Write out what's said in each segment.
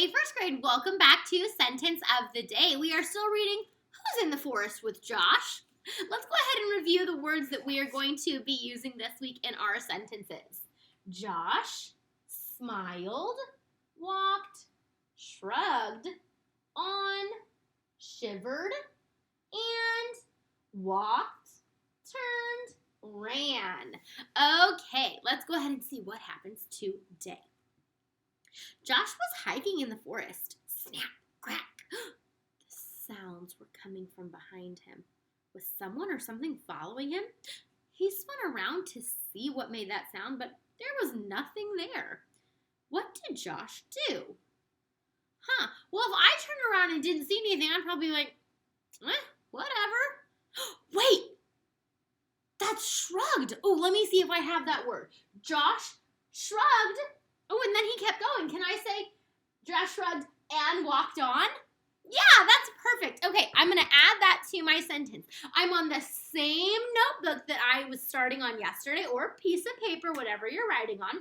Hey, first grade, welcome back to Sentence of the Day. We are still reading Who's in the Forest with Josh. Let's go ahead and review the words that we are going to be using this week in our sentences. Josh smiled, walked, shrugged, on, shivered, and walked, turned, ran. Okay, let's go ahead and see what happens today. Josh was hiking in the forest. Snap, crack. The sounds were coming from behind him. Was someone or something following him? He spun around to see what made that sound, but there was nothing there. What did Josh do? Well, if I turned around and didn't see anything, I'd probably be like, whatever. Wait, that's shrugged. Oh, let me see if I have that word. Josh shrugged. Oh, and then he kept going. Can I say Josh shrugged and walked on? Yeah, that's perfect. Okay, I'm going to add that to my sentence. I'm on the same notebook that I was starting on yesterday, or piece of paper, whatever you're writing on.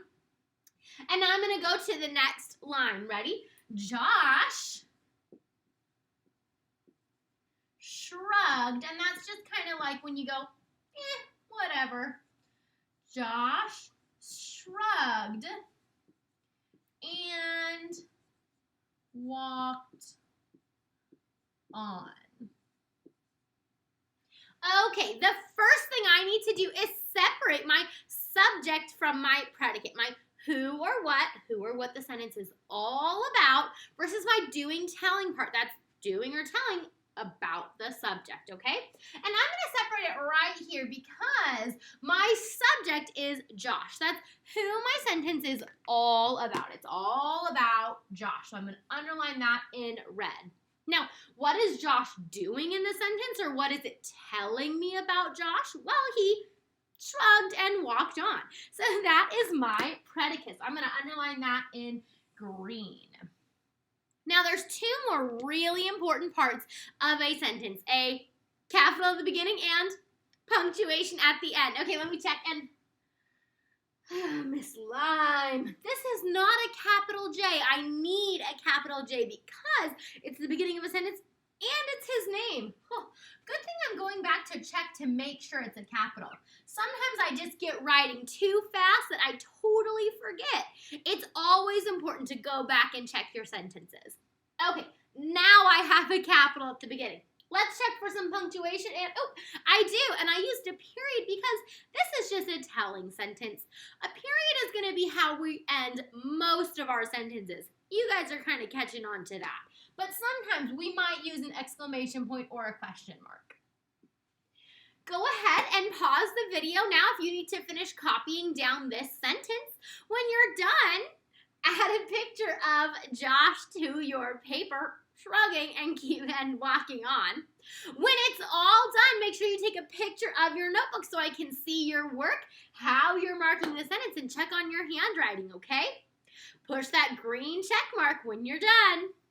And now I'm going to go to the next line. Ready? Josh shrugged. And that's just kind of like when you go, whatever. Josh shrugged and walked on. Okay, the first thing I need to do is separate my subject from my predicate, my who or what the sentence is all about versus my doing, telling part. That's doing or telling about the subject, okay? And I'm going to separate it right here because my subject is Josh. That's who my sentence is all about. It's all about Josh. So I'm going to underline that in red. Now, what is Josh doing in the sentence, or what is it telling me about Josh? Well, he shrugged and walked on. So that is my predicate. I'm going to underline that in green. Now, there's two more really important parts of a sentence. A capital at the beginning and punctuation at the end. Okay, let me check. And Miss Lime, this is not a capital J. I need a capital J because it's the beginning of a sentence and it's his name. Good thing I'm going back to check to make sure it's a capital. Sometimes I just get writing too fast that I totally forget. It's always important to go back and check your sentences. Okay, now I have a capital at the beginning. Let's check for some punctuation. And I do, and I used a period because this is just a telling sentence. A period is going to be how we end most of our sentences. You guys are kind of catching on to that. But sometimes we might use an exclamation point or a question mark. Go ahead and pause the video now if you need to finish copying down this sentence. When you're done, add a picture of Josh to your paper, shrugging and walking on. When it's all done, make sure you take a picture of your notebook so I can see your work, how you're marking the sentence, and check on your handwriting, okay? Push that green check mark when you're done.